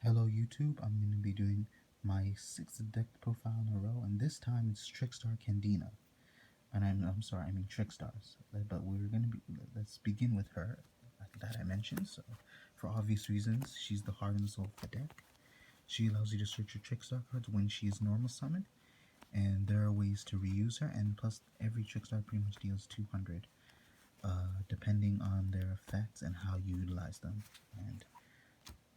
Hello YouTube, I'm going to be doing my 6th deck profile in a row, and this time it's Trickstar Candina. And I'm sorry, I mean Trickstars. But let's begin with her that I mentioned. So, for obvious reasons, she's the heart and soul of the deck. She allows you to search your Trickstar cards when she is normal summoned, and there are ways to reuse her, and plus every Trickstar pretty much deals 200, depending on their effects and how you utilize them. And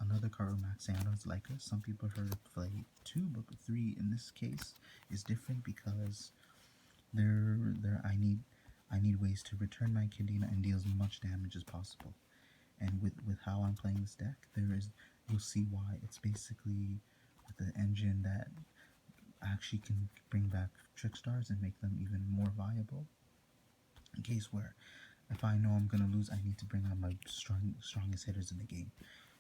another card with Maxiano is like us. Some people heard of play 2, but 3 in this case is different because I need ways to return my Kadena and deal as much damage as possible. And with how I'm playing this deck, you'll see why. It's basically with the engine that actually can bring back Trickstars and make them even more viable. In case where if I know I'm gonna lose, I need to bring out my strongest hitters in the game.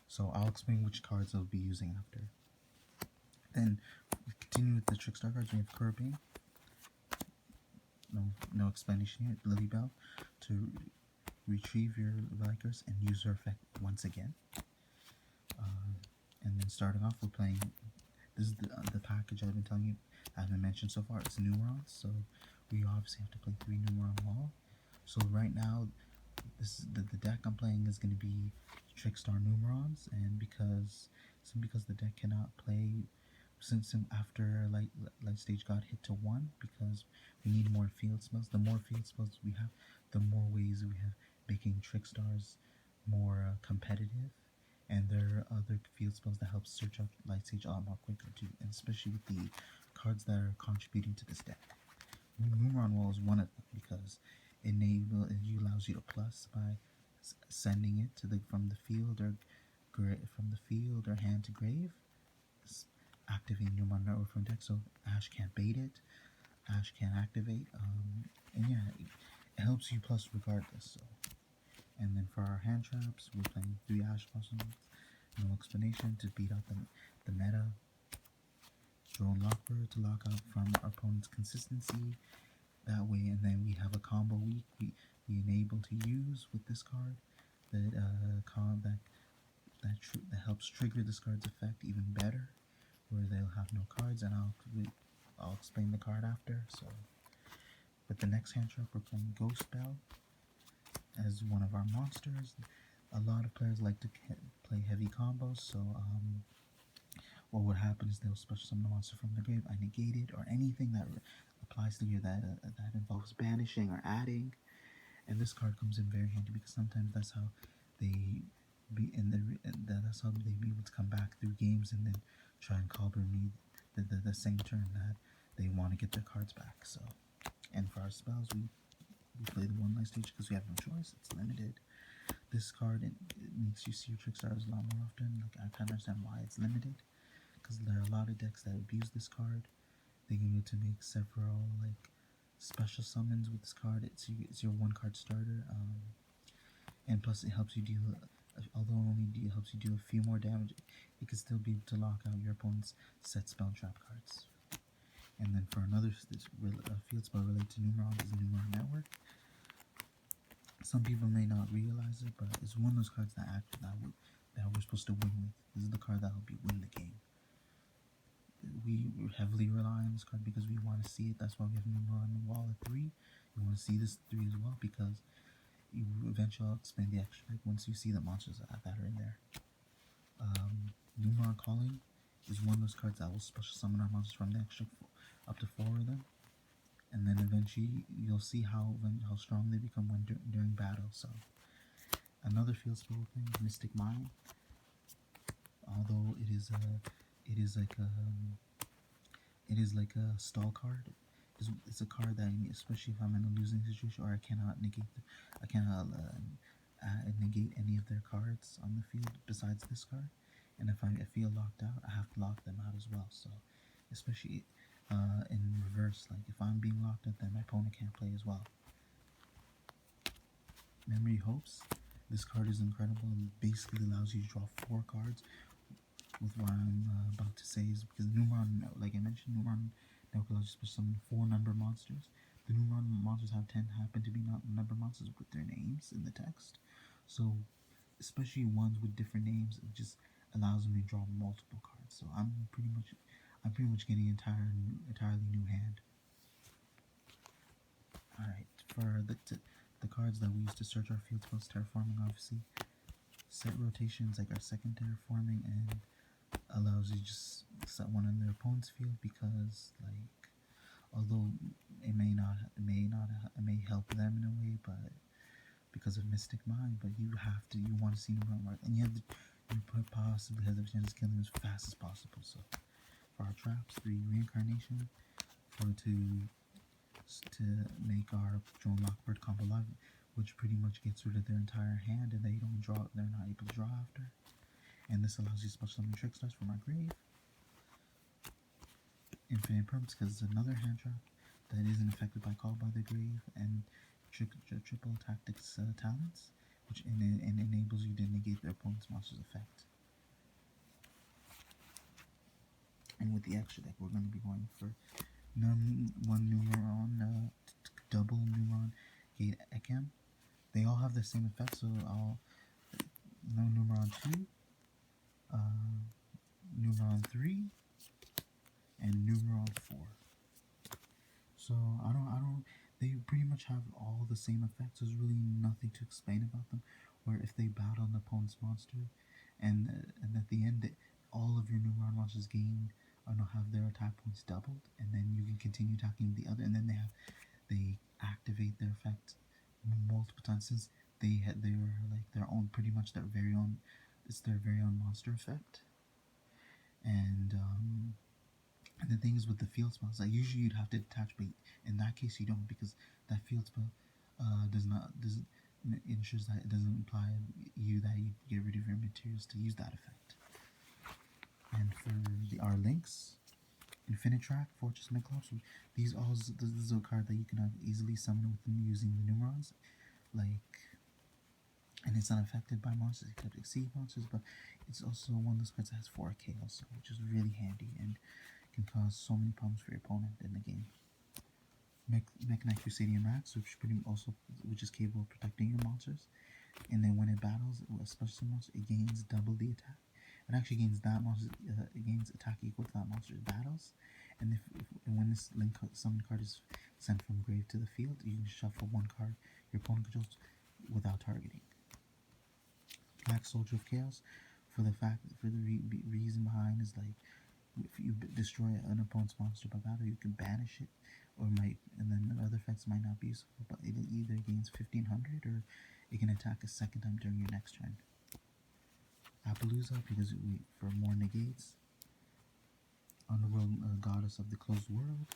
So I'll explain which cards I'll be using after. Then we continue with the Trickstar cards. We have Curbing. No explanation here. Lily Bell to retrieve your Vikers and use her effect once again. And then starting off, we're playing. This is the package I've been telling you. I haven't mentioned so far. It's Númeron, so we obviously have to play 3 Númeron Wall. So right now, the deck I'm playing is going to be Trickstar Númerons, and because the deck cannot play since after light stage got hit to 1, because we need more field spells. The more field spells we have, the more ways we have making Trickstars more competitive, and there are other field spells that help search out light stage a lot more quicker too, and especially with the cards that are contributing to this deck. Númeron Wall is one of them because it allows you to plus by sending it to from the field or hand to grave, activating Númeron Network from deck. So Ash can't bait it, Ash can't activate, and yeah, it helps you plus regardless. So, and then for our hand traps, we're playing 3 Ash Blossoms. No explanation to beat out the meta. Drone Lockbird to lock out from our opponent's consistency. That way, and then we have a combo we enable to use with this card that that helps trigger this card's effect even better, where they'll have no cards, and I'll explain the card after. So, with the next hand trap, we're playing Ghost Bell as one of our monsters. A lot of players like to play heavy combos, so what would happen is they'll special summon a monster from the grave. I negate it, or anything that applies to you that involves banishing or adding. And this card comes in very handy because sometimes that's how they that's how they be able to come back through games and then try and counter me the same turn that they want to get their cards back. So, and for our spells, we play the 1 life stage because we have no choice. It's limited. This card it makes you see your Trickstars a lot more often. Like, I can't understand why it's limited, because there are a lot of decks that abuse this card. They can go to make several like special summons with this card. It's your 1 card starter, and plus it helps you deal. Although it helps you do a few more damage, it can still be able to lock out your opponent's set spell trap cards. And then for another field spell related to Númeron is the Númeron Network. Some people may not realize it, but it's one of those cards that we're supposed to win with. This is the card that will help you win the game. We heavily rely on this card because we want to see it. That's why we have Númeron Wall at 3. You want to see this 3 as well because you eventually expand the extra deck once you see the monsters that are in there. Númeron Calling is one of those cards that will special summon our monsters from the extra, up to 4 of them, and then eventually you'll see how strong they become during battle. So another field spell thing, Mystic Mind. Although it is like a stall card. It's a card that, especially if I'm in a losing situation or I cannot negate any of their cards on the field besides this card, and if I feel locked out, I have to lock them out as well. So, especially in reverse, like if I'm being locked out, then my opponent can't play as well. Memory Hopes. This card is incredible and basically allows you to draw 4 cards. With what I'm about to say is because Númeron, like I mentioned, Númeron allows you to summon 4 number monsters. The Númeron monsters happen to be not number monsters with their names in the text. So, especially ones with different names, it just allows me to draw multiple cards. So I'm pretty much getting entirely new hand. All right, for the cards that we use to search our field spells, terraforming obviously. Set rotations like our second terraforming, and allows you to just set one in their opponent's field because like although it may help them in a way, but because of Mystic Mind, but you want to see them run right, and you possibly have the chance of killing them as fast as possible. So for our traps, 3 reincarnation, to make our drone lockbird combo live, which pretty much gets rid of their entire hand, and they're not able to draw after. And this allows you to special summon Trickstars from our grave. Infinite Perms, because it's another hand trap that isn't affected by Call by the Grave, and triple tactics talents, which enables you to negate their opponent's monster's effect. And with the extra deck, we're going to be going for one Númeron, double Númeron, Gate Ekem. They all have the same effect, so no Númeron 2, Númeron 3, and Númeron 4. So they pretty much have all the same effects. There's really nothing to explain about them. Where if they battle an opponent's monster, and at the end, all of your Númeron monsters gain have their attack points doubled, and then you can continue attacking the other, and then they activate their effect multiple times since they're like their own, pretty much their very own. It's their very own monster effect, and the thing is with the field spells, like usually you'd have to detach, but in that case you don't, because that field spell ensures that it doesn't imply you get rid of your materials to use that effect. And for our links, Infinite Track, Fortress Myclops, this is a card that you can easily summon with them using the Númerons, and it's not affected by monsters except exceed monsters, but it's also one of those cards that has 4 chaos, which is really handy and can cause so many problems for your opponent in the game. Mekk-Knight Crusadean Rax, which is capable of protecting your monsters, and then when it battles a special monster, it gains double the attack. It actually gains it gains attack equal to that monster's battles, and when this link summon card is sent from grave to the field, you can shuffle one card your opponent controls without targeting. Black Soldier of Chaos, for the reason behind is like, if you destroy an opponent's monster by battle, you can banish it, and then the other effects might not be useful, but it either gains 1500 or it can attack a second time during your next turn. Appaloosa, because for more negates. Underworld, Goddess of the Closed World,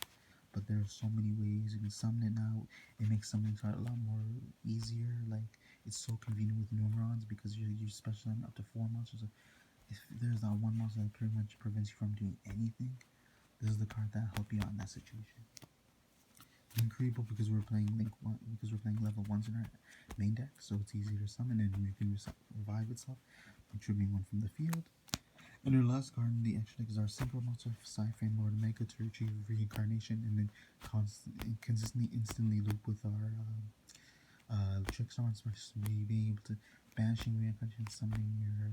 but there are so many ways you can summon it now. It makes summoning card a lot more easier. Like, it's so convenient with Númerons because you special summon up to 4 monsters. If there's that one monster that pretty much prevents you from doing anything, this is the card that'll help you out in that situation. Incredible, because we're playing level 1s in our main deck, so it's easier to summon, and you can revive itself by triggering one from the field. And our last card in the extra deck is our Synchro Monster, Psyframe Lord Omega, to retrieve reincarnation and then consistently instantly loop with our Trickstar, especially being able to banishing reincarnation, summoning your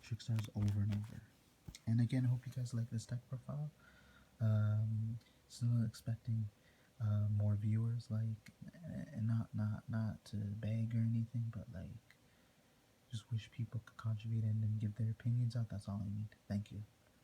Trickstars over and over. And again, I hope you guys like this deck profile. Still expecting more viewers, and not to beg or anything, but just wish people could contribute and give their opinions out. That's all I need. Thank you.